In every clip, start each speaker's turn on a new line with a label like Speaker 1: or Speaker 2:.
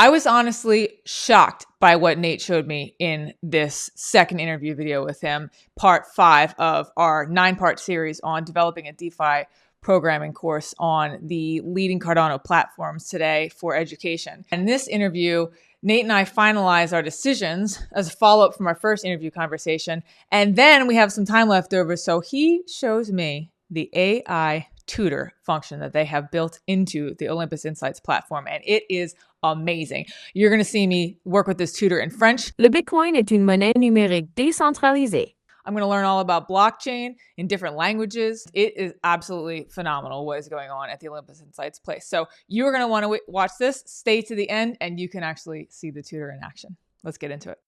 Speaker 1: I was honestly shocked by what Nate showed me in this second interview video with him, part 5 of our 9-part series on developing a DeFi programming course on the leading Cardano platforms today for education. In this interview, Nate and I finalize our decisions as a follow-up from our first interview conversation. And then we have some time left over. So he shows me the AI tutor function that they have built into the Olympus Insights platform. And it is amazing. You're going to see me work with this tutor in French.
Speaker 2: Le Bitcoin est une monnaie numérique décentralisée.
Speaker 1: I'm going to learn all about blockchain in different languages. It is absolutely phenomenal what is going on at the Olympus Insights place. So you are going to want to watch this, stay to the end, and you can actually see the tutor in action. Let's get into it.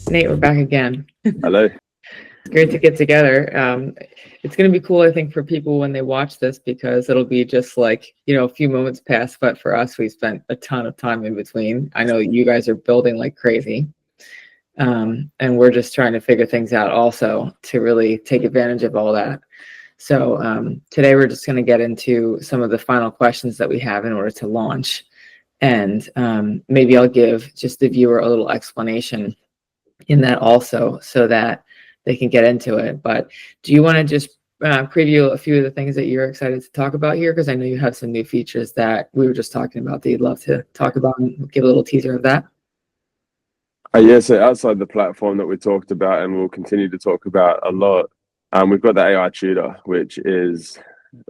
Speaker 3: Nate, we're back again.
Speaker 4: Hello.
Speaker 3: It's great to get together. It's going to be cool, I think, for people when they watch this, because it'll be just like, a few moments pass, but for us, we spent a ton of time in between. I know you guys are building like crazy, and we're just trying to figure things out also to really take advantage of all that. So today we're just going to get into some of the final questions that we have in order to launch. And maybe I'll give just the viewer a little explanation in that also, so that they can get into it. But do you want to just preview a few of the things that you're excited to talk about here? Because I know you have some new features that we were just talking about that you'd love to talk about, and give a little teaser of that.
Speaker 4: Yeah, so outside the platform that we talked about and we'll continue to talk about a lot, we've got the AI tutor, which is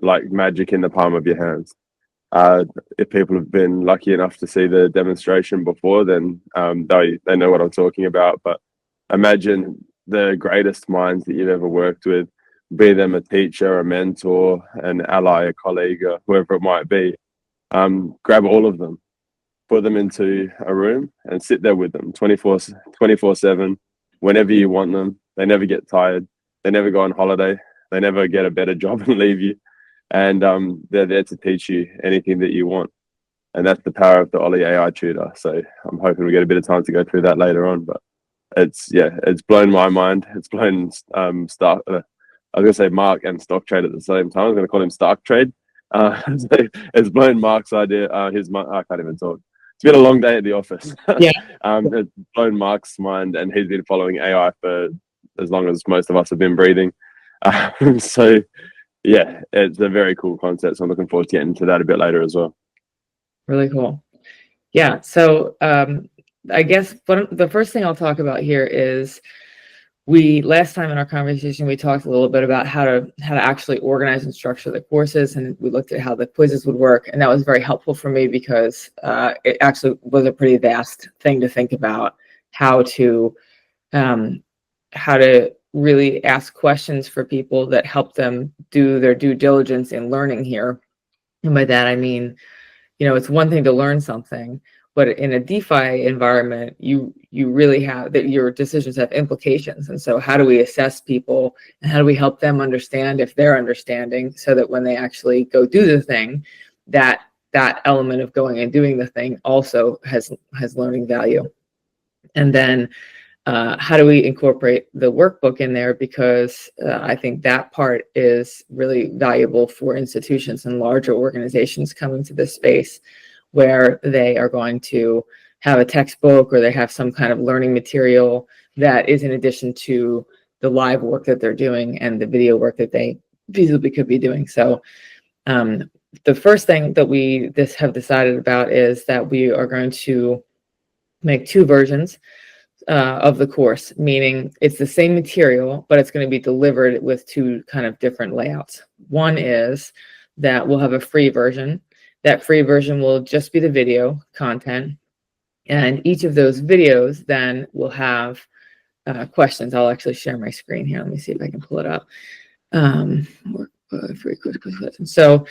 Speaker 4: like magic in the palm of your hands. If people have been lucky enough to see the demonstration before, then they know what I'm talking about. But imagine the greatest minds that you've ever worked with, be them a teacher, a mentor, an ally, a colleague, or whoever it might be. Grab all of them, put them into a room and sit there with them 24/7, whenever you want them. They never get tired. They never go on holiday. They never get a better job and leave you. And they're there to teach you anything that you want. And that's the power of the Ollie AI tutor. So I'm hoping we get a bit of time to go through that later on. But it's blown my mind. It's blown I was gonna say Mark and Stock Trade at the same time. I'm gonna call him Stark Trade. So it's blown Mark's idea. I can't even talk. It's been a long day at the office.
Speaker 3: Yeah.
Speaker 4: It's blown Mark's mind, and he's been following AI for as long as most of us have been breathing. So yeah, it's a very cool concept. So I'm looking forward to getting into that a bit later as well.
Speaker 3: Really cool. Yeah. So I guess the first thing I'll talk about here is last time in our conversation, we talked a little bit about how to actually organize and structure the courses, and we looked at how the quizzes would work. And that was very helpful for me, because it actually was a pretty vast thing to think about, how to really ask questions for people that help them do their due diligence in learning here. And by that, I mean, it's one thing to learn something, but in a DeFi environment, you really have that your decisions have implications. And so how do we assess people, and how do we help them understand if they're understanding, so that when they actually go do the thing, that element of going and doing the thing also has learning value. And then how do we incorporate the workbook in there? Because I think that part is really valuable for institutions and larger organizations coming to this space, where they are going to have a textbook, or they have some kind of learning material that is in addition to the live work that they're doing and the video work that they feasibly could be doing. So the first thing that we have decided about is that we are going to make 2 versions of the course, meaning it's the same material, but it's going to be delivered with 2 kind of different layouts. One is that we'll have a free version. That free version will just be the video content, and each of those videos then will have questions. I'll actually share my screen here. Let me see if I can pull it up. Free quiz questions. So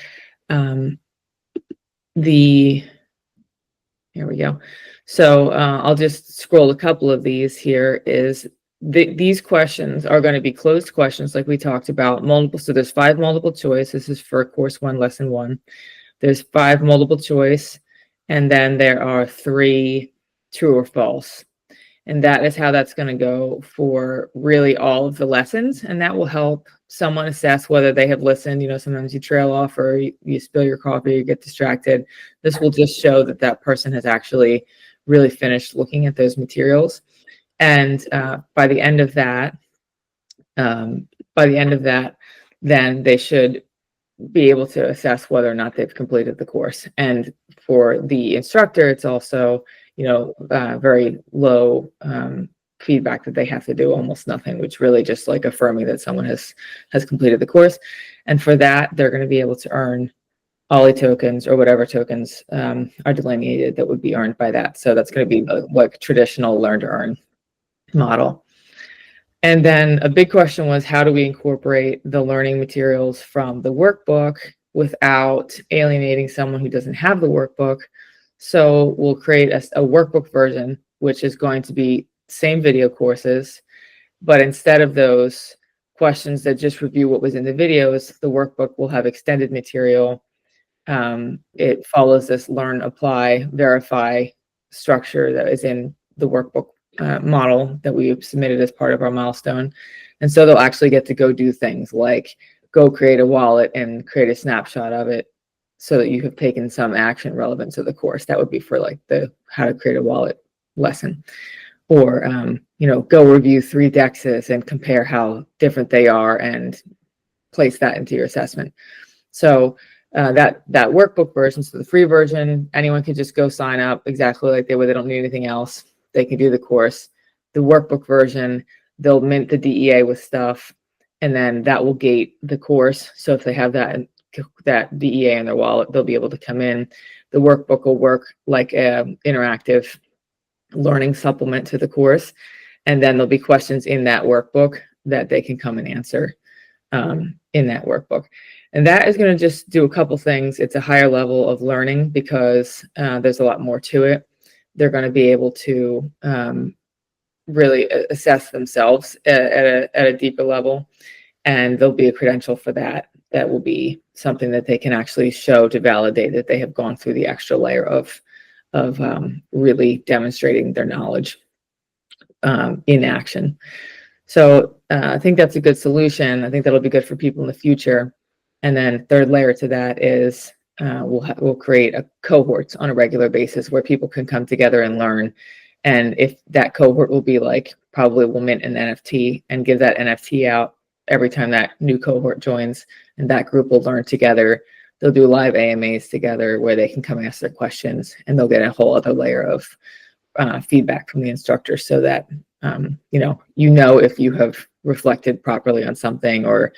Speaker 3: here we go. So I'll just scroll a couple of these here. These questions are going to be closed questions, like we talked about. Multiple. So there's 5 multiple choice. This is for course 1, lesson 1. There's 5 multiple choice, and then there are 3 true or false. And that is how that's going to go for really all of the lessons. And that will help someone assess whether they have listened. Sometimes you trail off or you spill your coffee, you get distracted. This will just show that that person has actually really finished looking at those materials. And by the end of that, then they should be able to assess whether or not they've completed the course. And for the instructor, it's also, very low feedback that they have to do almost nothing, which really just like affirming that someone has completed the course. And for that, they're going to be able to earn Ollie tokens or whatever tokens are delineated that would be earned by that. So that's going to be the like traditional learn to earn model. And then a big question was, how do we incorporate the learning materials from the workbook without alienating someone who doesn't have the workbook? So we'll create a workbook version, which is going to be same video courses, but instead of those questions that just review what was in the videos, the workbook will have extended material. It follows this learn, apply, verify structure that is in the workbook model that we submitted as part of our milestone. And so they'll actually get to go do things like go create a wallet and create a snapshot of it so that you have taken some action relevant to the course. That would be for like the how to create a wallet lesson. Or, go review 3 dexes and compare how different they are and place that into your assessment. So that workbook version, so the free version, anyone can just go sign up exactly like they would. They don't need anything else. They can do the course. The workbook version, they'll mint the DEA with stuff, and then that will gate the course. So if they have that DEA in their wallet, they'll be able to come in. The workbook will work like an interactive learning supplement to the course, and then there'll be questions in that workbook that they can come and answer in that workbook. And that is going to just do a couple things. It's a higher level of learning because there's a lot more to it. They're going to be able to really assess themselves at a deeper level, and there'll be a credential for that. That will be something that they can actually show to validate that they have gone through the extra layer of really demonstrating their knowledge in action. So I think that's a good solution. I think that'll be good for people in the future. And then third layer to that is we'll create a cohorts on a regular basis where people can come together and learn. And if that cohort will be like, probably we'll mint an NFT and give that NFT out every time that new cohort joins, and that group will learn together. They'll do live AMAs together where they can come ask their questions, and they'll get a whole other layer of feedback from the instructor so that, if you have reflected properly on something or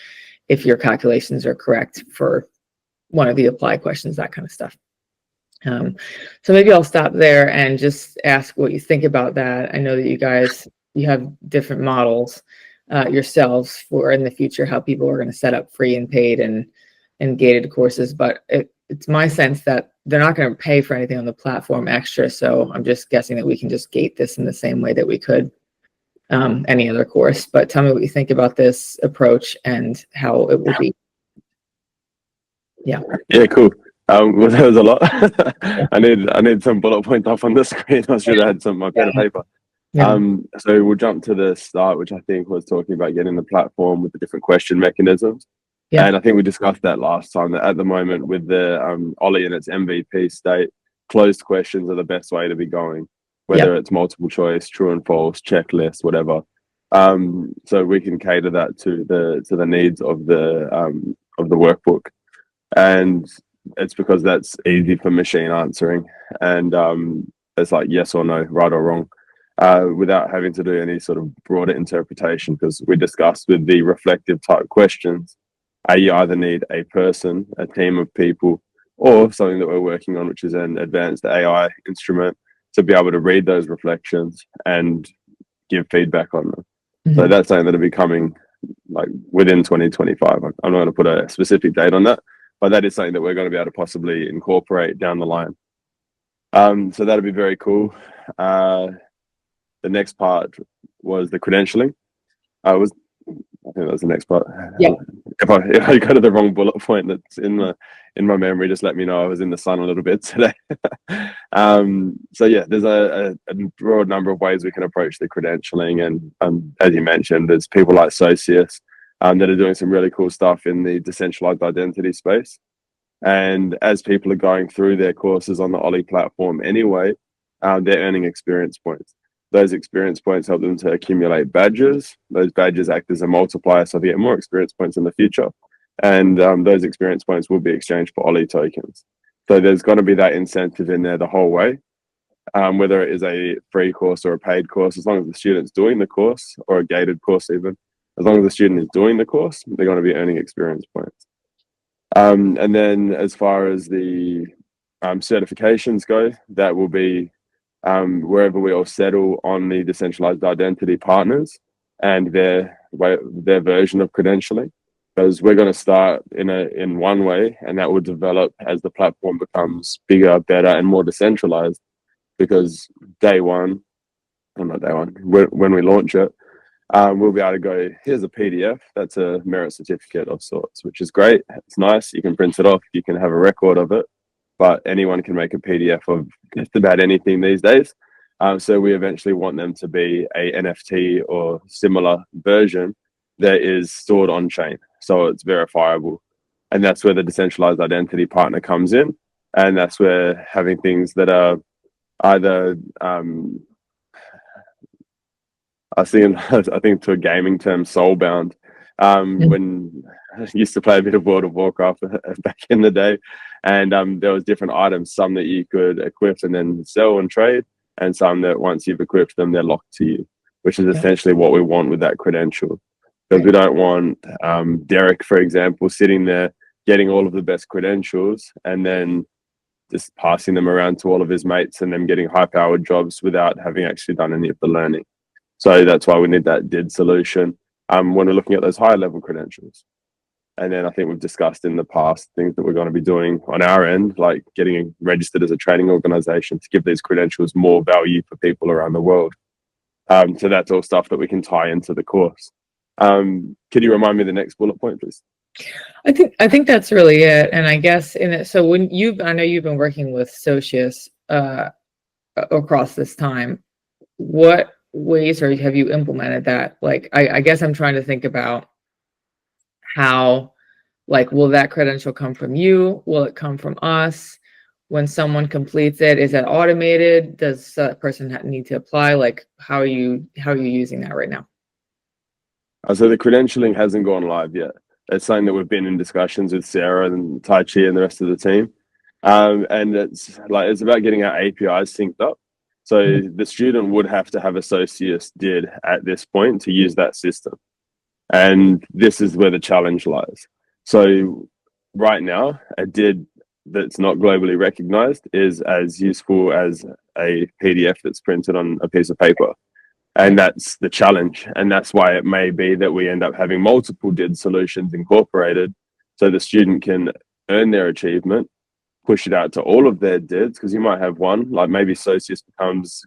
Speaker 3: if your calculations are correct for one of the apply questions, that kind of stuff. So maybe I'll stop there and just ask what you think about that. I know that you have different models yourselves for in the future, how people are going to set up free and paid and gated courses, but it's my sense that they're not going to pay for anything on the platform extra. So I'm just guessing that we can just gate this in the same way that we could any other course. But tell me what you think about this approach and how it will be. Yeah, cool.
Speaker 4: Well, there was a lot. I need some bullet points up on the screen. I should have had some of my pen and paper.
Speaker 3: Yeah.
Speaker 4: So we'll jump to the start, which I think was talking about getting the platform with the different question mechanisms.
Speaker 3: Yeah.
Speaker 4: And I think we discussed that last time, that at the moment with the Ollie in its MVP state, closed questions are the best way to be going, whether it's multiple choice, true and false, checklist, whatever. So we can cater that to the needs of the workbook. And it's because that's easy for machine answering. And it's like yes or no, right or wrong, without having to do any sort of broader interpretation, because we discussed with the reflective type questions, you either need a person, a team of people, or something that we're working on, which is an advanced AI instrument to be able to read those reflections and give feedback on them. Mm-hmm. So that's something that'll be coming like within 2025. I'm not going to put a specific date on that, but that is something that we're going to be able to possibly incorporate down the line. So that'll be very cool. The next part was the credentialing. I think that's the next part.
Speaker 3: Yeah.
Speaker 4: If I go to the wrong bullet point that's in my memory, just let me know. I was in the sun a little bit today. So yeah, there's a broad number of ways we can approach the credentialing, and as you mentioned, there's people like Socius that are doing some really cool stuff in the decentralized identity space. And as people are going through their courses on the Ollie platform anyway, they're earning experience points. Those experience points help them to accumulate badges. Those badges act as a multiplier, so they get more experience points in the future. And those experience points will be exchanged for Ollie tokens. So there's going to be that incentive in there the whole way, whether it is a free course or a paid course, as long as the student's doing the course, or a gated course even, as long as the student is doing the course, they're going to be earning experience points. And then as far as the certifications go, that will be wherever we all settle on the decentralized identity partners and their version of credentialing, because we're going to start in one way, and that will develop as the platform becomes bigger, better, and more decentralized. Because when we launch it, we'll be able to go, here's a PDF, that's a merit certificate of sorts, which is great. It's nice, you can print it off, you can have a record of it, but anyone can make a PDF of just about anything these days. So we eventually want them to be a NFT or similar version that is stored on chain, so it's verifiable. And that's where the decentralized identity partner comes in, and that's where having things that are either I think to a gaming term, soulbound. When I used to play a bit of World of Warcraft back in the day, and there was different items, some that you could equip and then sell and trade, and some that once you've equipped them, they're locked to you, which is essentially what we want with that credential. Because we don't want Derek, for example, sitting there getting all of the best credentials and then just passing them around to all of his mates and them getting high-powered jobs without having actually done any of the learning. So that's why we need that DID solution when we're looking at those higher level credentials. And then I think we've discussed in the past things that we're going to be doing on our end, like getting registered as a training organization to give these credentials more value for people around the world. So that's all stuff that we can tie into the course. Could you remind me the next bullet point, please?
Speaker 3: I think that's really it. And I guess so I know you've been working with Socius across this time. What ways have you implemented that? Like, I guess I'm trying to think about how, like, will that credential come from you? Will it come from us? When someone completes it, is that automated? Does that person need to apply? Like, how are you using that right now?
Speaker 4: So the credentialing hasn't gone live yet. It's something that we've been in discussions with Sarah and Tai Chi and the rest of the team. And it's about getting our APIs synced up. So the student would have to have a Socius DID at this point to use that system. And this is where the challenge lies. So right now, a DID that's not globally recognized is as useful as a PDF that's printed on a piece of paper. And that's the challenge. And that's why it may be that we end up having multiple DID solutions incorporated so the student can earn their achievement, push it out to all of their DIDs, because you might have one, like maybe Socius becomes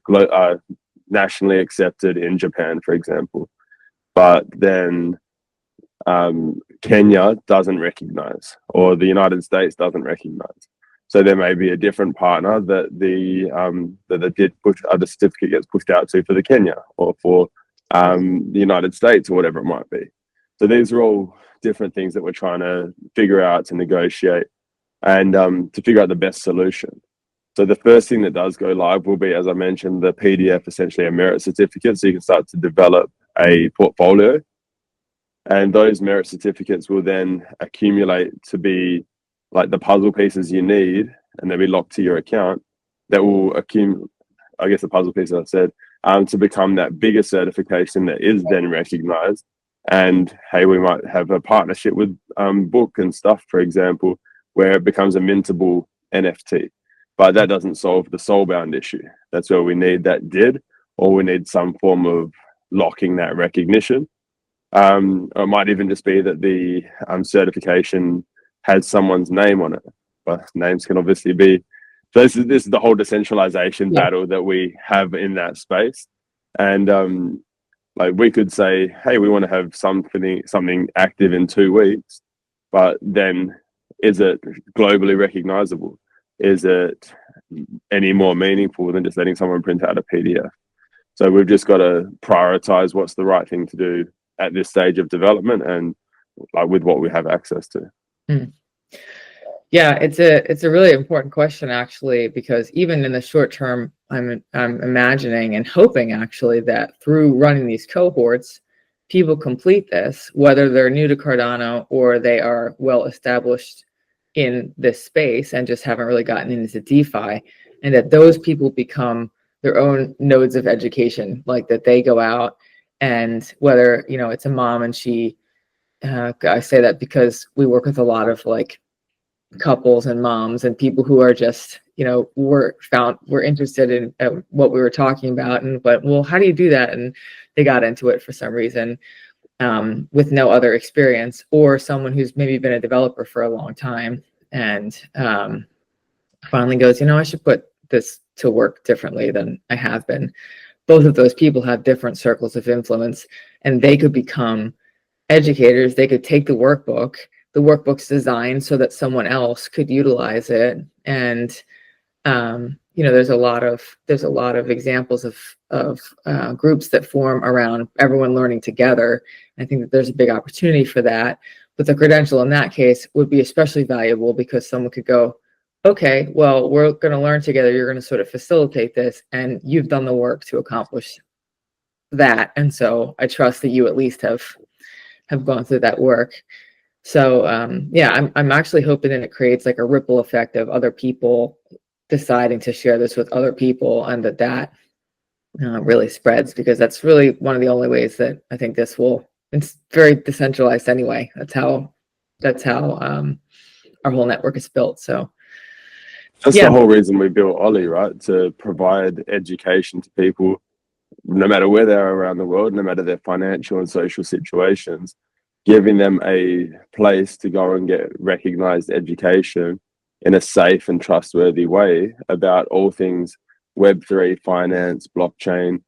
Speaker 4: nationally accepted in Japan, for example. But then Kenya doesn't recognize, or the United States doesn't recognize. So there may be a different partner that the certificate gets pushed out to for the Kenya or for the United States or whatever it might be. So these are all different things that we're trying to figure out, to negotiate, and to figure out the best solution. So the first thing that does go live will be, as I mentioned, the PDF, essentially a merit certificate, so you can start to develop a portfolio. And those merit certificates will then accumulate to be like the puzzle pieces you need, and they'll be locked to your account. That will accumulate, I guess the puzzle piece I said, to become that bigger certification that is then recognized. And hey, we might have a partnership with Book and stuff, for example, where it becomes a mintable NFT. But that doesn't solve the soulbound issue. That's where we need that DID, or we need some form of locking that recognition. Or it might even just be that the certification has someone's name on it. But names can obviously be. So this is the whole decentralization battle that we have in that space. And Like we could say, hey, we want to have something active in 2 weeks, but then is it globally recognizable? Is it any more meaningful than just letting someone print out a PDF? So we've just got to prioritize what's the right thing to do at this stage of development and like with what we have access to.
Speaker 3: Yeah, it's a really important question actually, because even in the short term, I'm imagining and hoping actually that through running these cohorts, people complete this, whether they're new to Cardano or they are well established in this space and just haven't really gotten into DeFi, and that those people become their own nodes of education, like that they go out and whether, you know, it's a mom and she, I say that because we work with a lot of like couples and moms and people who are just, you know, were interested in what we were talking about, and but well, how do you do that? And they got into it for some reason with no other experience, or someone who's maybe been a developer for a long time and finally goes, you know, I should put this to work differently than I have been. Both of those people have different circles of influence, and they could become educators. They could take the workbook's designed so that someone else could utilize it. And you know, there's a lot of examples of groups that form around everyone learning together. I think that there's a big opportunity for that. But the credential in that case would be especially valuable because someone could go, okay, well, we're going to learn together. You're going to sort of facilitate this, and you've done the work to accomplish that. And so I trust that you at least have gone through that work. So yeah, I'm actually hoping that it creates like a ripple effect of other people deciding to share this with other people, and that really spreads, because that's really one of the only ways that I think this will. It's very decentralized anyway. That's how our whole network is built. So
Speaker 4: that's the whole reason we built Ollie, right? To provide education to people, no matter where they are around the world, no matter their financial and social situations, giving them a place to go and get recognized education in a safe and trustworthy way about all things Web3, finance, blockchain,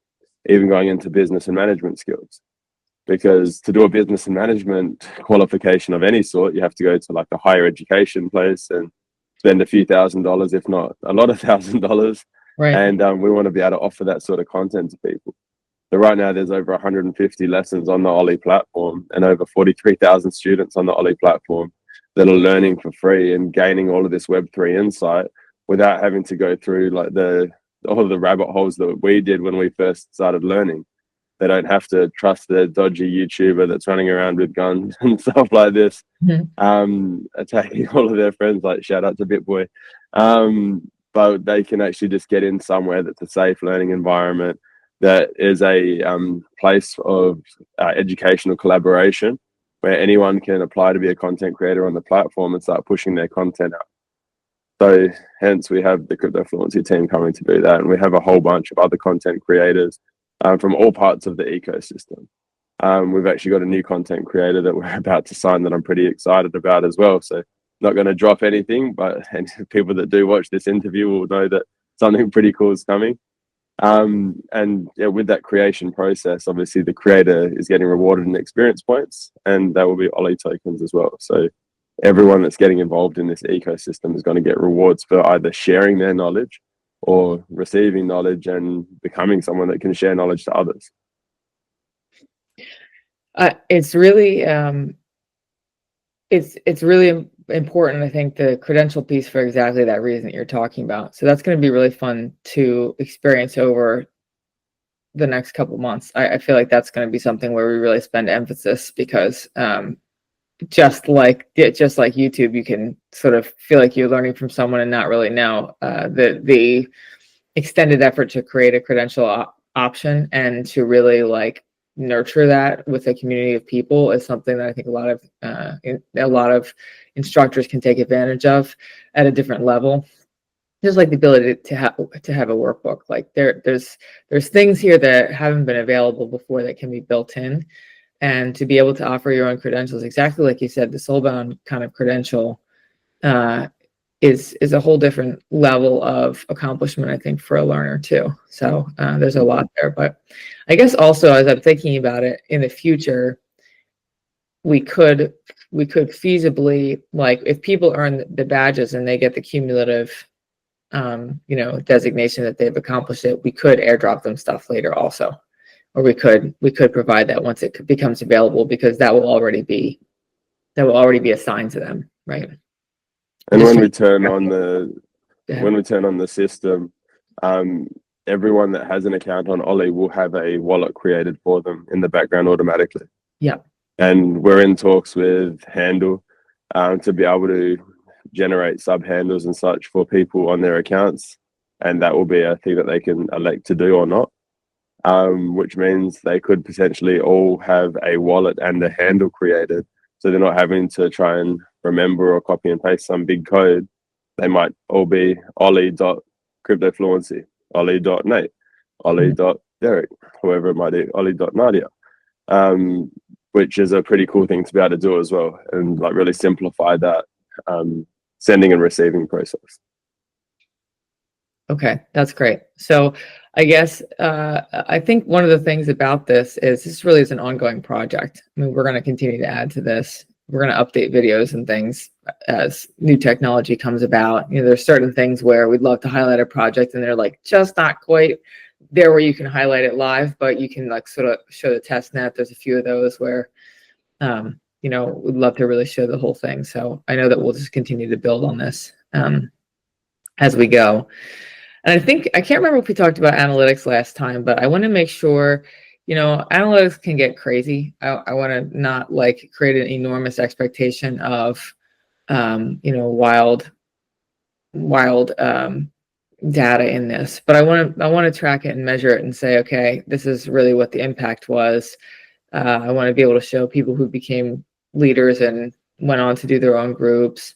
Speaker 4: even going into business and management skills. Because to do a business and management qualification of any sort, you have to go to like a higher education place and spend a few $1,000s, if not a lot of $1,000s.
Speaker 3: Right.
Speaker 4: And we want to be able to offer that sort of content to people. So right now there's over 150 lessons on the Ollie platform and over 43,000 students on the Ollie platform that are learning for free and gaining all of this Web3 insight without having to go through like all of the rabbit holes that we did when we first started learning. They don't have to trust the dodgy YouTuber that's running around with guns and stuff like this, attacking all of their friends, like shout out to BitBoy. But they can actually just get in somewhere that's a safe learning environment, that is a place of educational collaboration where anyone can apply to be a content creator on the platform and start pushing their content out. So hence we have the Crypto Fluency team coming to do that. And we have a whole bunch of other content creators from all parts of the ecosystem. We've actually got a new content creator that we're about to sign that I'm pretty excited about as well. So not going to drop anything, but people that do watch this interview will know that something pretty cool is coming. And yeah, with that creation process, obviously the creator is getting rewarded in experience points, and there will be Ollie tokens as well. So everyone that's getting involved in this ecosystem is going to get rewards for either sharing their knowledge or receiving knowledge and becoming someone that can share knowledge to others.
Speaker 3: It's really it's really important, I think, the credential piece for exactly that reason that you're talking about. So that's going to be really fun to experience over the next couple months. I feel like that's going to be something where we really spend emphasis, because just like YouTube, you can sort of feel like you're learning from someone and not really know. The extended effort to create a credential option and to really like nurture that with a community of people is something that I think a lot of instructors can take advantage of at a different level. Just like the ability to have a workbook. Like there's things here that haven't been available before that can be built in, and to be able to offer your own credentials, exactly like you said, the soulbound kind of credential is a whole different level of accomplishment, I think, for a learner too. So there's a lot there. But I guess also, as I'm thinking about it, in the future, we could feasibly, like, if people earn the badges and they get the cumulative designation that they've accomplished it, we could airdrop them stuff later also, or we could provide that once it becomes available, because that will already be assigned to them, right?
Speaker 4: And when we turn on the system, everyone that has an account on Ollie will have a wallet created for them in the background automatically.
Speaker 3: Yeah.
Speaker 4: And we're in talks with Handle to be able to generate sub handles and such for people on their accounts, and that will be a thing that they can elect to do or not, which means they could potentially all have a wallet and a handle created, so they're not having to try and remember or copy and paste some big code. They might all be Ollie.cryptofluency, Ollie.Nate, Ollie.Derek, whoever it might be, Ollie.Nadia, which is a pretty cool thing to be able to do as well, and like really simplify that sending and receiving process.
Speaker 3: Okay, that's great. So I guess I think one of the things about this is this really is an ongoing project. I mean, we're going to continue to add to this. We're going to update videos and things as new technology comes about. There's certain things where we'd love to highlight a project and they're like just not quite there where you can highlight it live, but you can like sort of show the test net. There's a few of those where we'd love to really show the whole thing. So I know that we'll just continue to build on this as we go. And I can't remember if we talked about analytics last time, but I want to make sure, analytics can get crazy. I want to not like create an enormous expectation of, wild data in this, but I want to track it and measure it and say, okay, this is really what the impact was. I want to be able to show people who became leaders and went on to do their own groups,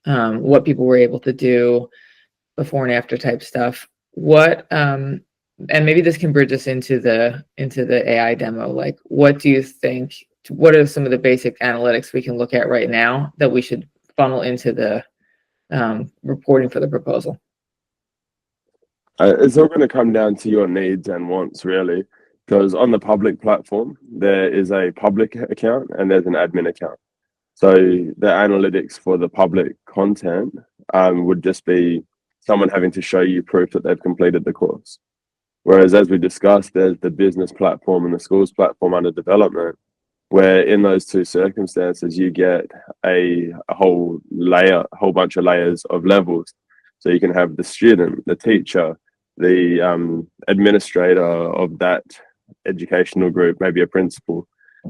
Speaker 3: what people were able to do, before and after type stuff. What and maybe this can bridge us into the AI demo. Like, what do you think? What are some of the basic analytics we can look at right now that we should funnel into the reporting for the proposal?
Speaker 4: It's all going to come down to your needs and wants, really, because on the public platform there is a public account and there's an admin account. So the analytics for the public content would just be someone having to show you proof that they've completed the course. Whereas, as we discussed, there's the business platform and the schools platform under development, where in those two circumstances, you get a whole bunch of layers of levels. So you can have the student, the teacher, the administrator of that educational group, maybe a principal.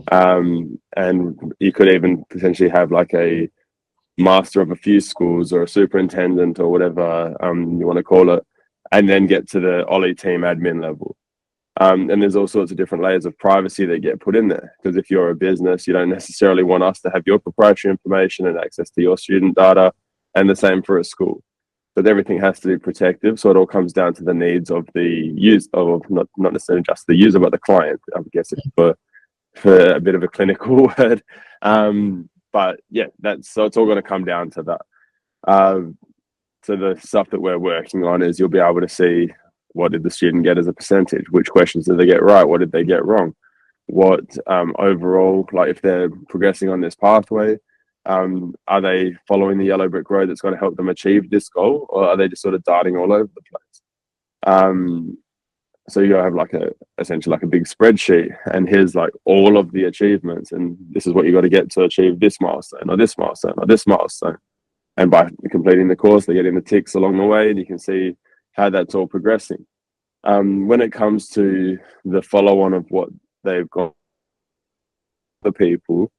Speaker 4: And you could even potentially have like a master of a few schools or a superintendent or whatever you want to call it, and then get to the Ollie team admin level. And there's all sorts of different layers of privacy that get put in there, because if you're a business, you don't necessarily want us to have your proprietary information and access to your student data, and the same for a school. But everything has to be protective, so it all comes down to the needs of the user, of not necessarily just the user, but the client, I guess, for a bit of a clinical word. But yeah, so it's all going to come down to that. So the stuff that we're working on is you'll be able to see, what did the student get as a percentage? Which questions did they get right? What did they get wrong? What overall, like if they're progressing on this pathway, are they following the yellow brick road that's going to help them achieve this goal, or are they just sort of darting all over the place? So you have essentially like a big spreadsheet, and here's like all of the achievements, and this is what you got to get to achieve this milestone or this milestone or this milestone. And by completing the course, they're getting the ticks along the way, and you can see how that's all progressing. When it comes to the follow-on of what they've got for people,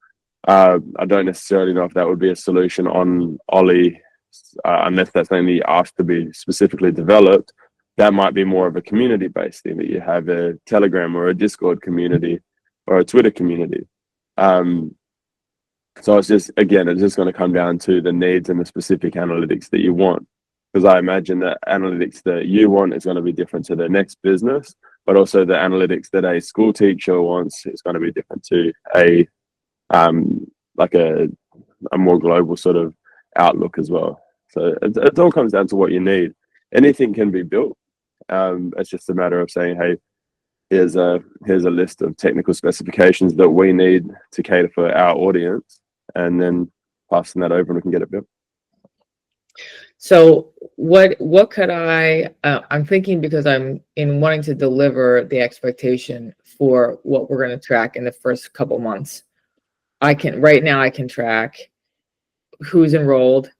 Speaker 4: I don't necessarily know if that would be a solution on Ollie, unless that's only asked to be specifically developed. That might be more of a community-based thing, that you have a Telegram or a Discord community or a Twitter community. So it's just going to come down to the needs and the specific analytics that you want. Because I imagine that analytics that you want is going to be different to the next business, but also the analytics that a school teacher wants is going to be different to a more global sort of outlook as well. So it all comes down to what you need. Anything can be built. It's just a matter of saying, hey, here's a list of technical specifications that we need to cater for our audience, and then passing that over and we can get it built.
Speaker 3: So what could I'm thinking, because I'm in wanting to deliver the expectation for what we're going to track in the first couple months. Right now I can track who's enrolled,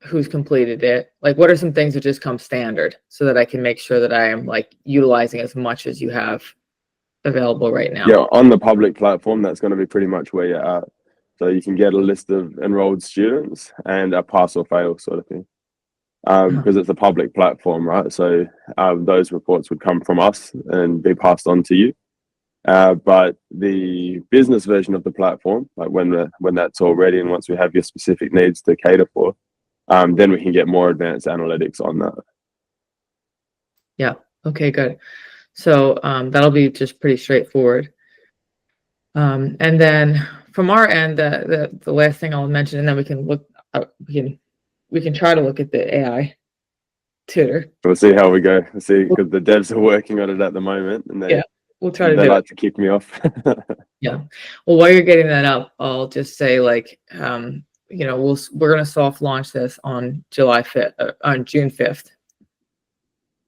Speaker 3: who's completed it. Like, what are some things that just come standard so that I can make sure that I am like utilizing as much as you have available right now?
Speaker 4: Yeah, on the public platform, that's going to be pretty much where you're at. So you can get a list of enrolled students and a pass or fail sort of thing. Because it's a public platform, right? So those reports would come from us and be passed on to you. But the business version of the platform, like when that's all ready and once we have your specific needs to cater for, then we can get more advanced analytics on that.
Speaker 3: Yeah. Okay, good. So that'll be just pretty straightforward. And then from our end, the last thing I'll mention, and then we can look, we can try to look at the AI tutor.
Speaker 4: We'll see how we go. We'll see, because the devs are working on it at the moment, and
Speaker 3: we'll try to
Speaker 4: they
Speaker 3: do
Speaker 4: like
Speaker 3: it.
Speaker 4: to keep me off.
Speaker 3: Yeah. Well, while you're getting that up, I'll just say, like, you know, we're gonna soft launch this on July 5th, on June 5th,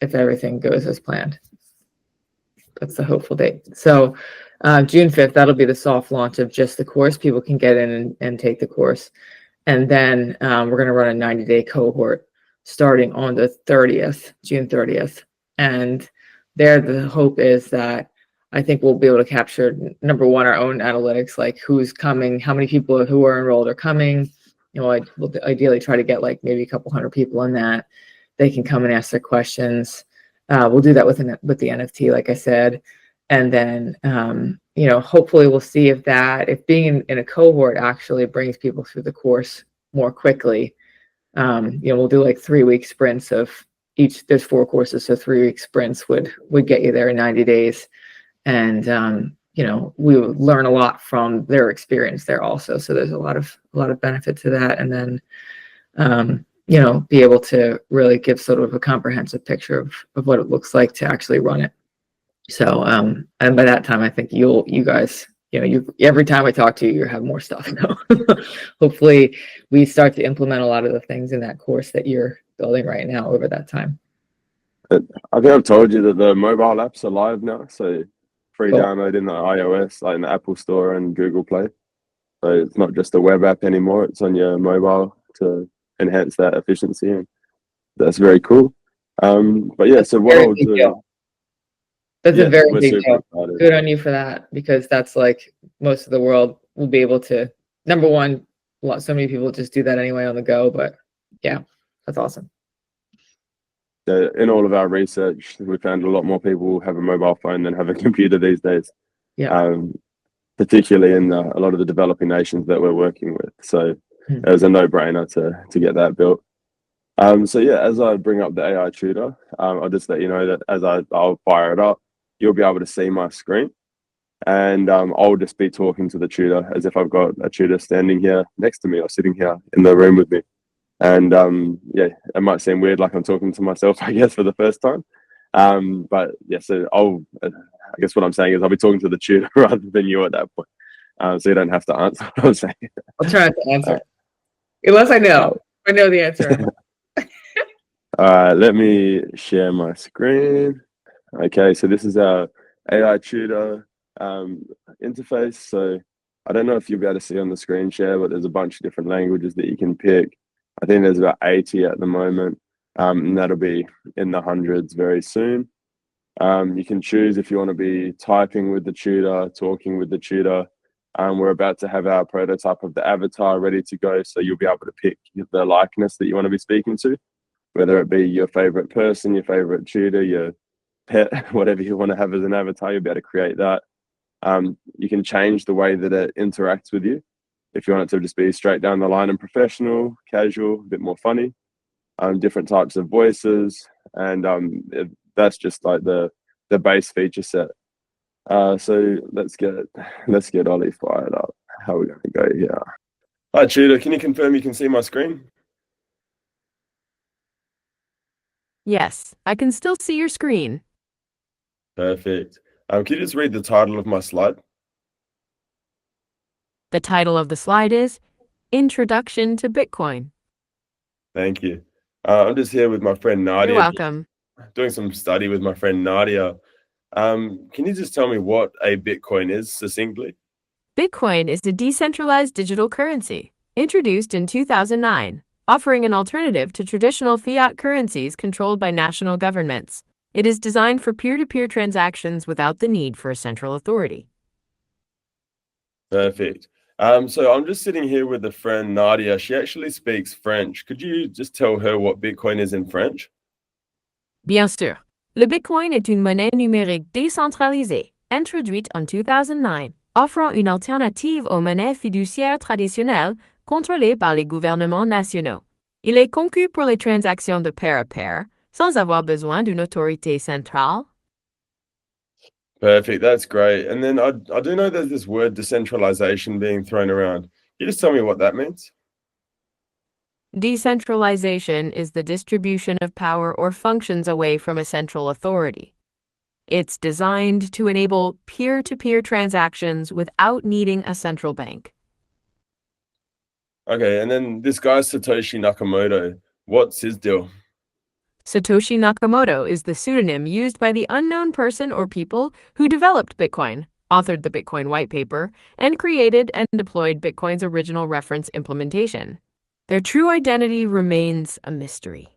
Speaker 3: if everything goes as planned. That's the hopeful date. So June 5th, that'll be the soft launch of just the course. People can get in and take the course. And then we're going to run a 90-day cohort starting on the 30th, June 30th. And there, the hope is that I think we'll be able to capture, number one, our own analytics, like who's coming, how many people who are enrolled are coming. You know, we'll ideally try to get like maybe a couple hundred people in that. They can come and ask their questions. We'll do that with the NFT, like I said. And then, you know, hopefully we'll see if being in a cohort actually brings people through the course more quickly. You know, we'll do like 3-week sprints of each. There's 4 courses, so 3-week sprints would get you there in 90 days. And you know, we would learn a lot from their experience there also. So there's a lot of benefit to that. And then you know, be able to really give sort of a comprehensive picture of what it looks like to actually run it. So, and by that time, I think you guys, you know, every time I talk to you, you have more stuff. So hopefully we start to implement a lot of the things in that course that you're building right now over that time.
Speaker 4: I think I've told you that the mobile apps are live now. So free
Speaker 3: Cool.
Speaker 4: download in the iOS, like in the Apple Store and Google Play. So it's not just a web app anymore. It's on your mobile to enhance that efficiency. And that's very cool. But yeah, so what I'll do.
Speaker 3: That's a very big deal.
Speaker 4: Excited.
Speaker 3: Good on you for that, because that's like most of the world will be able to, number one, so many people just do that anyway on the go, but yeah, that's awesome.
Speaker 4: In all of our research, we found a lot more people have a mobile phone than have a computer these days.
Speaker 3: Yeah.
Speaker 4: Particularly in a lot of the developing nations that we're working with. So it was a no-brainer to get that built. So yeah, as I bring up the AI tutor, I'll just let you know that as I'll fire it up, you'll be able to see my screen, and I'll just be talking to the tutor as if I've got a tutor standing here next to me or sitting here in the room with me. And yeah, it might seem weird, like I'm talking to myself, I guess, for the first time. But yeah, so I guess what I'm saying is I'll be talking to the tutor rather than you at that point. So you don't have to answer what I'm saying.
Speaker 3: I'll try not to answer. Unless I know the answer.
Speaker 4: All right, let me share my screen. Okay, so this is our AI tutor interface. So I don't know if you'll be able to see on the screen share, but there's a bunch of different languages that you can pick. I think there's about 80 at the moment, and that'll be in the hundreds very soon. You can choose if you want to be typing with the tutor, talking with the tutor. We're about to have our prototype of the avatar ready to go, so you'll be able to pick the likeness that you want to be speaking to, whether it be your favorite person, your favorite tutor, your pet, whatever you want to have as an avatar. You'll be able to create that. You can change the way that it interacts with you. If you want it to just be straight down the line and professional, casual, a bit more funny, different types of voices, and that's just like the base feature set. So let's get Ollie fired up. How are we going to go here? Hi, tutor. Can you confirm you can see my screen?
Speaker 2: Yes, I can still see your screen.
Speaker 4: Perfect. Can you just read the title of my slide?
Speaker 2: The title of the slide is Introduction to Bitcoin.
Speaker 4: Thank you. I'm just here with my friend Nadia.
Speaker 2: You're welcome.
Speaker 4: Doing some study with my friend Nadia. Can you just tell me what a Bitcoin is succinctly?
Speaker 2: Bitcoin is a decentralized digital currency introduced in 2009, offering an alternative to traditional fiat currencies controlled by national governments. It is designed for peer-to-peer transactions without the need for a central authority.
Speaker 4: Perfect. So I'm just sitting here with a friend Nadia. She actually speaks French. Could you just tell her what Bitcoin is in French?
Speaker 2: Bien sûr. Le Bitcoin est une monnaie numérique décentralisée, introduite en 2009, offrant une alternative aux monnaies fiduciaires traditionnelles contrôlées par les gouvernements nationaux. Il est conçu pour les transactions de pair à pair, sans avoir besoin d'une autorité centrale.
Speaker 4: Perfect. That's great. And then I do know there's this word decentralization being thrown around. Can you just tell me what that means?
Speaker 2: Decentralization is the distribution of power or functions away from a central authority. It's designed to enable peer-to-peer transactions without needing a central bank.
Speaker 4: Okay, and then this guy Satoshi Nakamoto, what's his deal?
Speaker 2: Satoshi Nakamoto is the pseudonym used by the unknown person or people who developed Bitcoin, authored the Bitcoin white paper, and created and deployed Bitcoin's original reference implementation. Their true identity remains a mystery.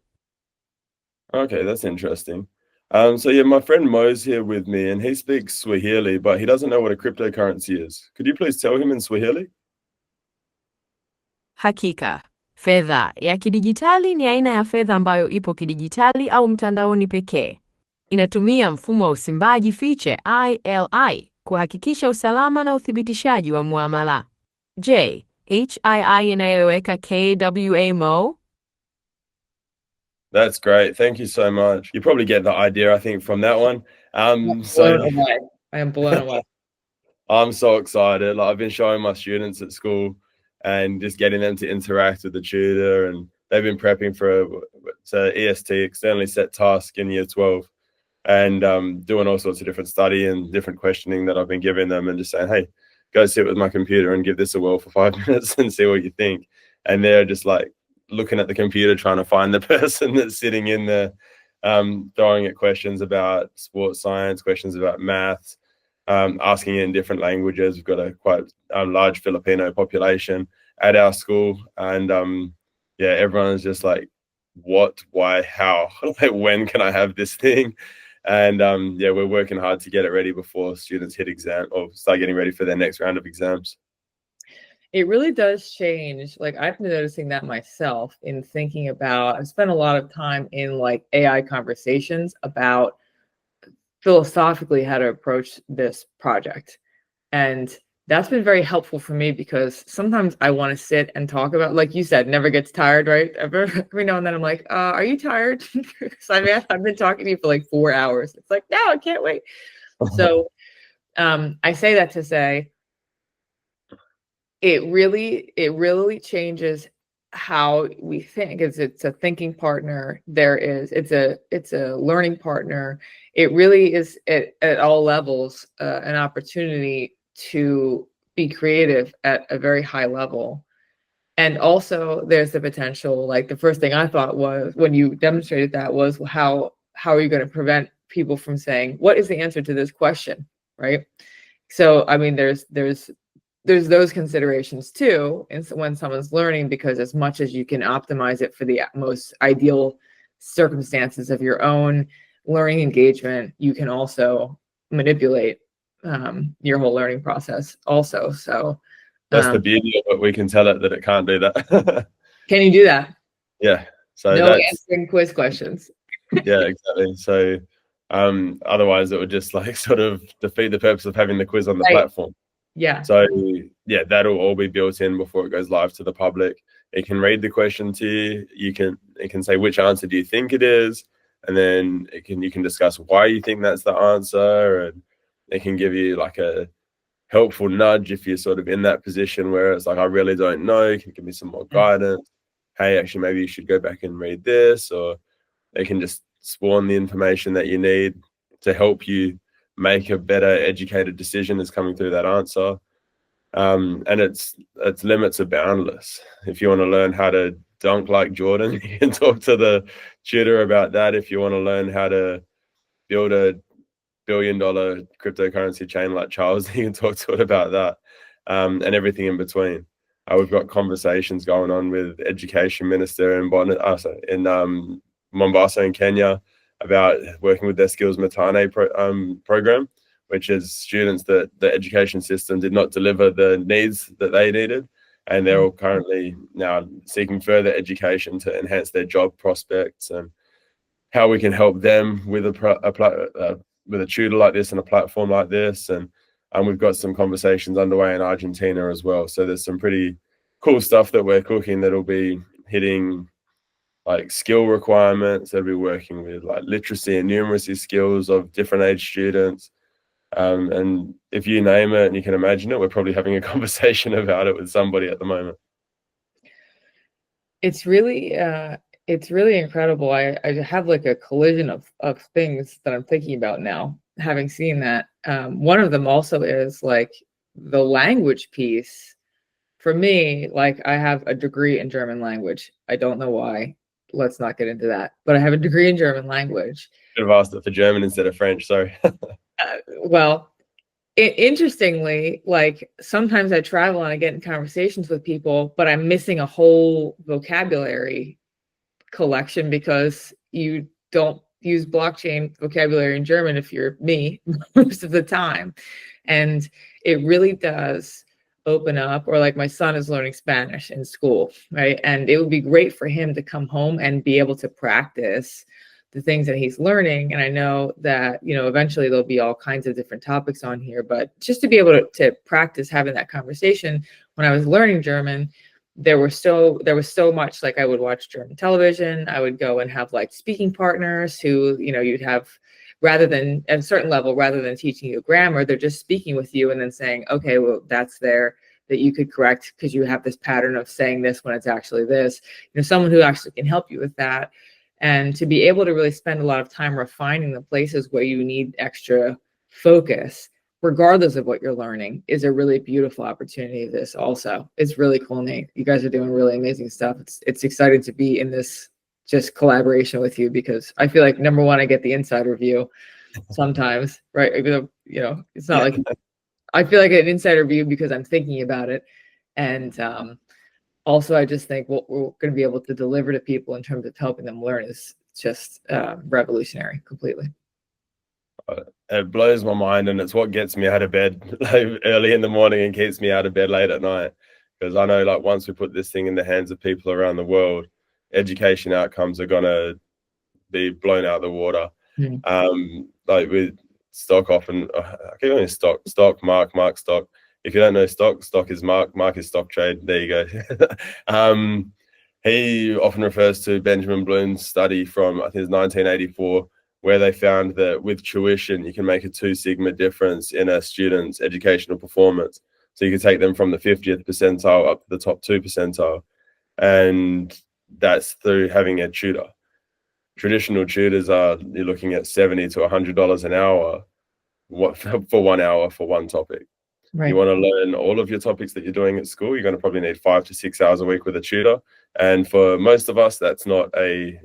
Speaker 4: Okay, that's interesting. So yeah, my friend Mo's here with me, and he speaks Swahili, but he doesn't know what a cryptocurrency is. Could you please tell him in Swahili?
Speaker 2: Hakika. Fedha ya kidijitali ni aina ya fedha ambayo ipo kidijitali au mtandaoni pekee. Inatumia mfumo wa usimbaji fiche ILI kuhakikisha usalama na uthibitishaji wa muamala. Je, HII inayoweka KWA Mo?
Speaker 4: That's great. Thank you so much. You probably get the idea, I think, from that one.
Speaker 3: I am blown away.
Speaker 4: I'm so excited. Like, I've been showing my students at school and just getting them to interact with the tutor, and they've been prepping for a EST, externally set task in year 12, and doing all sorts of different study and different questioning that I've been giving them, and just saying, hey, go sit with my computer and give this a whirl for 5 minutes and see what you think. And they're just like looking at the computer, trying to find the person that's sitting in there, throwing at questions about sports science, questions about maths, asking it in different languages. We've got a quite large Filipino population at our school, and yeah, everyone is just like, what, why, how, like, when can I have this thing? And yeah, we're working hard to get it ready before students hit exam or start getting ready for their next round of exams.
Speaker 3: It really does change. Like, I've been noticing that myself in thinking about, I've spent a lot of time in like AI conversations about philosophically how to approach this project. And that's been very helpful for me, because sometimes I want to sit and talk about, like you said, never gets tired, right? Every now and then I'm like, are you tired? Because I've been talking to you for like 4 hours. It's like, no, I can't wait. So I say that to say, it really changes how we think. It's a thinking partner. It's a learning partner. It really is at all levels an opportunity to be creative at a very high level. And also there's the potential, like the first thing I thought was, when you demonstrated that, was how are you going to prevent people from saying, what is the answer to this question, right? So I mean, there's those considerations too, and so when someone's learning, because as much as you can optimize it for the most ideal circumstances of your own learning engagement, you can also manipulate your whole learning process also. So
Speaker 4: that's the beauty of it. We can tell it that it can't do that.
Speaker 3: Can you do that?
Speaker 4: Yeah. So
Speaker 3: no answering quiz questions.
Speaker 4: Yeah, exactly. So otherwise it would just like sort of defeat the purpose of having the quiz on the platform.
Speaker 3: Yeah.
Speaker 4: So yeah, that'll all be built in before it goes live to the public. It can read the question to you. It can say, which answer do you think it is? And then you can discuss why you think that's the answer, and it can give you like a helpful nudge if you're sort of in that position where it's like, I really don't know. Can you give me some more guidance? Hey, actually, maybe you should go back and read this. Or they can just spawn the information that you need to help you make a better educated decision is coming through that answer. And its limits are boundless. If you want to learn how to dunk like Jordan, you can talk to the tutor about that. If you want to learn how to build a $1 billion cryptocurrency chain like Charles, you can talk to it about that, and everything in between. We've got conversations going on with Education Minister in Mombasa in Kenya about working with their Skills Matane program, which is students that the education system did not deliver the needs that they needed. And they're all currently now seeking further education to enhance their job prospects, and how we can help them with a tutor like this and a platform like this. And we've got some conversations underway in Argentina as well. So there's some pretty cool stuff that we're cooking that'll be hitting like skill requirements. They'll be working with like literacy and numeracy skills of different age students. And if you name it and you can imagine it, we're probably having a conversation about it with somebody at the moment.
Speaker 3: It's really incredible. I have like a collision of things that I'm thinking about now, having seen that. One of them also is like the language piece. For me, like I have a degree in German language. I don't know why. Let's not get into that. But I have a degree in German language.
Speaker 4: Should have asked it for German instead of French. Sorry.
Speaker 3: Well, interestingly, like sometimes I travel and I get in conversations with people, but I'm missing a whole vocabulary collection because you don't use blockchain vocabulary in German if you're me most of the time. And it really does open up. Or like my son is learning Spanish in school, right? And it would be great for him to come home and be able to practice the things that he's learning. And I know that, you know, eventually there'll be all kinds of different topics on here, but just to be able to practice having that conversation. When I was learning German, there was so much, like I would watch German television. I would go and have like speaking partners who, you know, you'd have, rather than at a certain level, rather than teaching you grammar, they're just speaking with you and then saying, okay, well, that's there that you could correct because you have this pattern of saying this when it's actually this. You know, someone who actually can help you with that. And to be able to really spend a lot of time refining the places where you need extra focus, regardless of what you're learning, is a really beautiful opportunity. This also, it's really cool, Nate. You guys are doing really amazing stuff. It's exciting to be in this just collaboration with you, because I feel like, number one, I get the insider view sometimes, right? Even though, you know, it's not like I feel like an insider view because I'm thinking about it. And also, I just think what we're going to be able to deliver to people in terms of helping them learn is just revolutionary completely.
Speaker 4: It blows my mind, and it's what gets me out of bed like, early in the morning and keeps me out of bed late at night. Because I know, like, once we put this thing in the hands of people around the world, education outcomes are going to be blown out of the water. Like with stock, often I keep going stock, Mark stock. If you don't know stock is Mark is stock trade. There you go. He often refers to Benjamin Bloom's study from, I think it's 1984, where they found that with tuition, you can make a 2 sigma difference in a student's educational performance. So you can take them from the 50th percentile up to the top 2 percentile. And that's through having a tutor. Traditional tutors you're looking at $70 to $100 an hour for 1 hour for one topic. Right. You want to learn all of your topics that you're doing at school, you're going to probably need 5 to 6 hours a week with a tutor. And for most of us, that's not a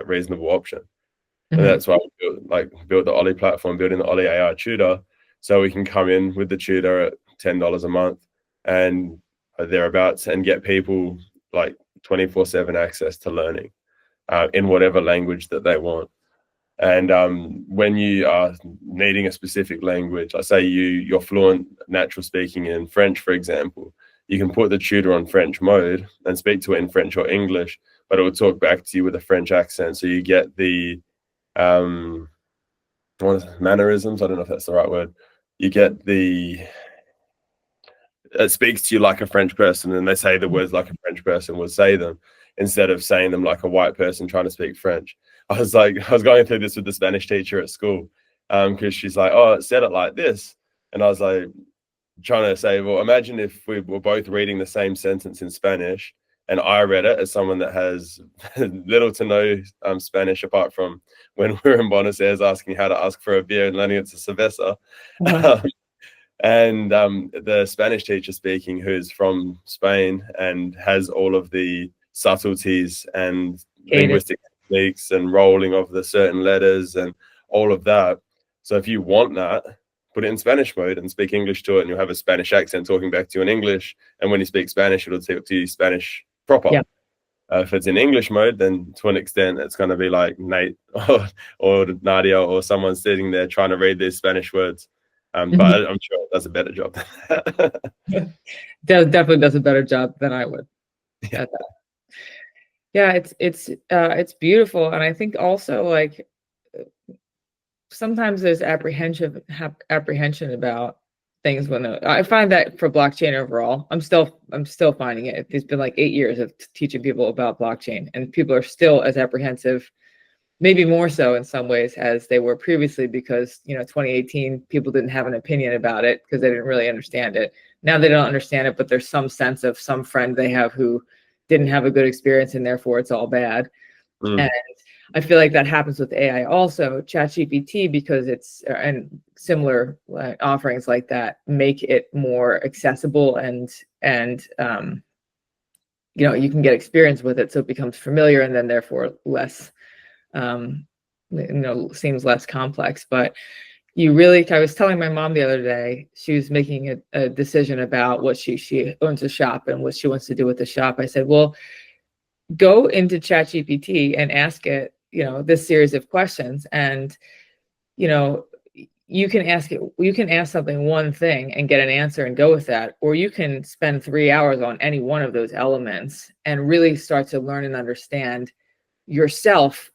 Speaker 4: reasonable option. Mm-hmm. And that's why we built the Ollie platform, building the Ollie AI tutor, so we can come in with the tutor at $10 a month and thereabouts, and get people like 24/7 access to learning in whatever language that they want. And when you are needing a specific language, I say you're fluent natural speaking in French, for example, you can put the tutor on French mode and speak to it in French or English, but it will talk back to you with a French accent. So you get the mannerisms. I don't know if that's the right word. You get it speaks to you like a French person, and they say the words like a French person would say them, instead of saying them like a white person trying to speak French. I was going through this with the Spanish teacher at school, because she's like, oh, it said it like this. And I was like, trying to say, well, imagine if we were both reading the same sentence in Spanish And I read it as someone that has little to no Spanish, apart from when we were in Buenos Aires asking how to ask for a beer and learning it's a cerveza. And the Spanish teacher speaking, who's from Spain and has all of the subtleties and linguistic techniques and rolling of the certain letters and all of that. So if you want that, put it in Spanish mode and speak English to it, and you'll have a Spanish accent talking back to you in English. And when you speak Spanish, it'll talk to you Spanish proper. Yeah. If it's in English mode, then to an extent, it's going to be like Nate or Nadia or someone sitting there trying to read these Spanish words. But I'm sure it does a better job.
Speaker 3: Definitely does a better job than I would.
Speaker 4: Yeah.
Speaker 3: Yeah, it's beautiful, and I think also like sometimes there's apprehension about things when I find that for blockchain overall, I'm still finding it. It's been like 8 years of teaching people about blockchain, and people are still as apprehensive, maybe more so in some ways as they were previously, because 2018 people didn't have an opinion about it because they didn't really understand it. Now they don't understand it, but there's some sense of some friend they have who didn't have a good experience and therefore it's all bad. And I feel like that happens with AI also. ChatGPT, because it's and similar offerings like that make it more accessible and you can get experience with it, so it becomes familiar and then therefore less seems less complex. But I was telling my mom the other day, she was making a decision about what she owns a shop and what she wants to do with the shop. I said, well, go into ChatGPT and ask it, this series of questions, and you can ask something one thing and get an answer and go with that, or you can spend 3 hours on any one of those elements and really start to learn and understand yourself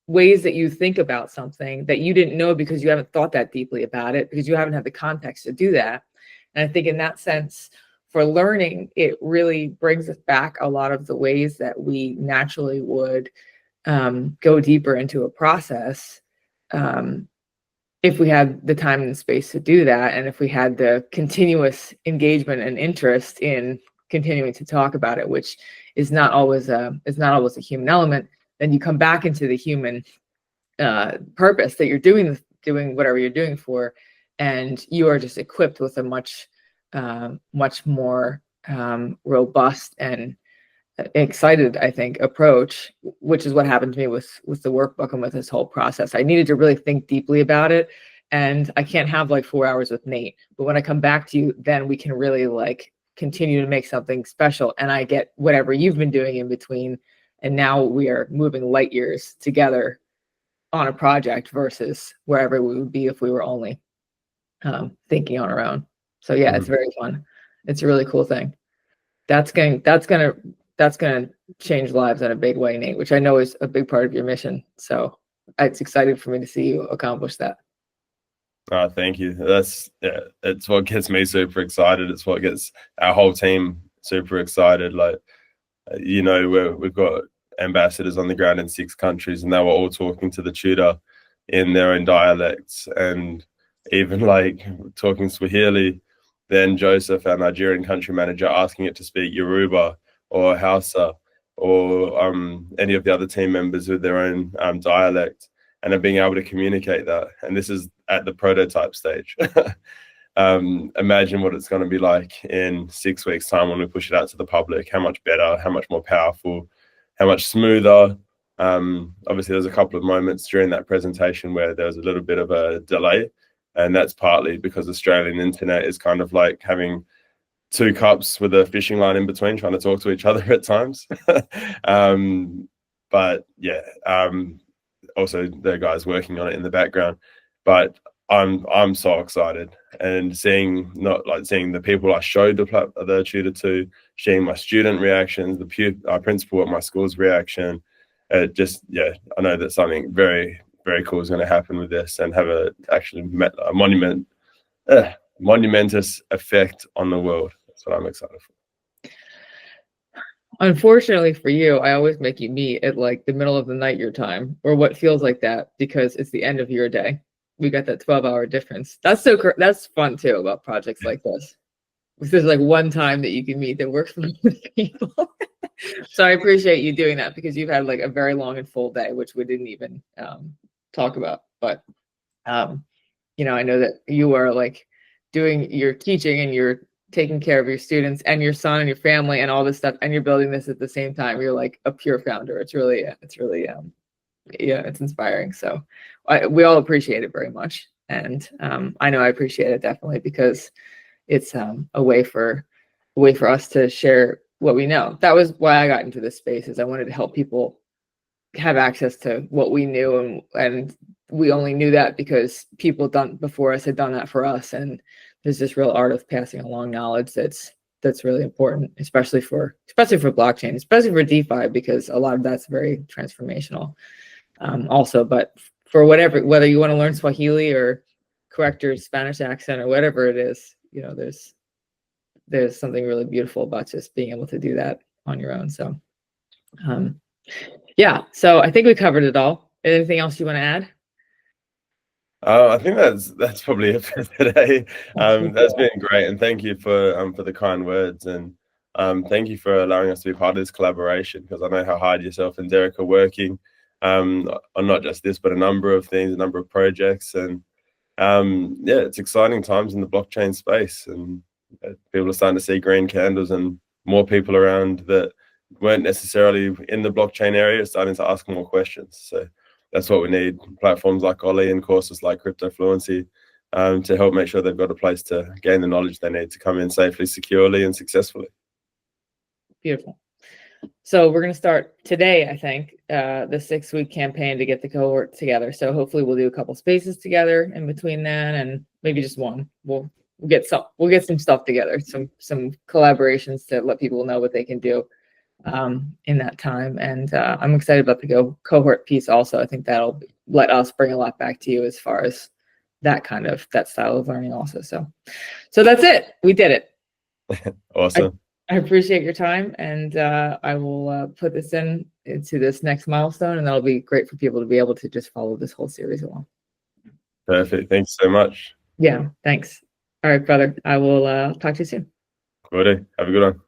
Speaker 3: ways that you think about something that you didn't know because you haven't thought that deeply about it, because you haven't had the context to do that. And I think in that sense, for learning, it really brings us back a lot of the ways that we naturally would go deeper into a process if we had the time and the space to do that, and if we had the continuous engagement and interest in continuing to talk about it, which is not always a human element. Then you come back into the human purpose that you're doing whatever you're doing for, and you are just equipped with a much more robust and excited, I think, approach, which is what happened to me with the workbook and with this whole process. I needed to really think deeply about it, and I can't have like 4 hours with Nate, but when I come back to you, then we can really like continue to make something special, and I get whatever you've been doing in between, and now we are moving light years together on a project versus wherever we would be if we were only thinking on our own. So yeah, it's very fun. It's a really cool thing. That's gonna change lives in a big way, Nate, which I know is a big part of your mission. So it's exciting for me to see you accomplish that.
Speaker 4: Thank you. It's what gets me super excited. It's what gets our whole team super excited. Like, we've got ambassadors on the ground in 6 countries, and they were all talking to the tutor in their own dialects, and even like talking Swahili. Then Joseph, our Nigerian country manager, asking it to speak Yoruba or Hausa or any of the other team members with their own dialect, and then being able to communicate that. And this is at the prototype stage. Imagine what it's going to be like in 6 weeks' time when we push it out to the public. How much better, how much more powerful, how much smoother. Obviously, there's a couple of moments during that presentation where there was a little bit of a delay, and that's partly because Australian internet is kind of like having 2 cups with a fishing line in between, trying to talk to each other at times. But yeah, also the guys working on it in the background. But I'm so excited, and seeing the people I showed the tutor to, seeing my student reactions, our principal at my school's reaction. I know that something very, very cool is going to happen with this, and have a monumentous effect on the world. That's what I'm excited for.
Speaker 3: Unfortunately for you, I always make you meet at like the middle of the night your time, or what feels like that, because it's the end of your day. We got that 12-hour difference. That's fun too about projects like this. if there's like one time that you can meet that works for people. So I appreciate you doing that, because you've had like a very long and full day, which we didn't even talk about. But you know, I know that you are like doing your teaching and you're taking care of your students and your son and your family and all this stuff, and you're building this at the same time. You're like a pure founder. It's really yeah, it's inspiring. So we all appreciate it very much. And I know I appreciate it definitely, because it's a way for us to share what we know. That was why I got into this space, is I wanted to help people have access to what we knew, and we only knew that because people done before us had done that for us. And there's this real art of passing along knowledge that's really important, especially for blockchain, especially for DeFi, because a lot of that's very transformational. Also, but for whether you want to learn Swahili or correct your Spanish accent or whatever it is, you know, there's something really beautiful about just being able to do that on your own. So yeah, so I think we covered it all. Anything else you want to add?
Speaker 4: I think that's probably it for today. That's been great, and thank you for the kind words, and thank you for allowing us to be part of this collaboration, because I know how hard yourself and Derek are working on not just this, but a number of things, a number of projects, and yeah, it's exciting times in the blockchain space, and people are starting to see green candles, and more people around that weren't necessarily in the blockchain area starting to ask more questions. So that's what we need, platforms like Ollie and courses like Crypto Fluency to help make sure they've got a place to gain the knowledge they need to come in safely, securely, and successfully.
Speaker 3: Beautiful. So we're going to start today, I think, the 6-week campaign to get the cohort together. So hopefully we'll do a couple spaces together in between then, and maybe just one. We'll get some stuff together, some collaborations to let people know what they can do in that time. And I'm excited about the cohort piece also. I think that'll let us bring a lot back to you as far as that style of learning also. So that's it. We did it.
Speaker 4: Awesome.
Speaker 3: I appreciate your time, and I will put this into this next milestone, and that'll be great for people to be able to just follow this whole series along.
Speaker 4: Perfect. Thanks so much.
Speaker 3: Yeah, thanks. All right, brother. I will talk to you soon.
Speaker 4: Have a good one.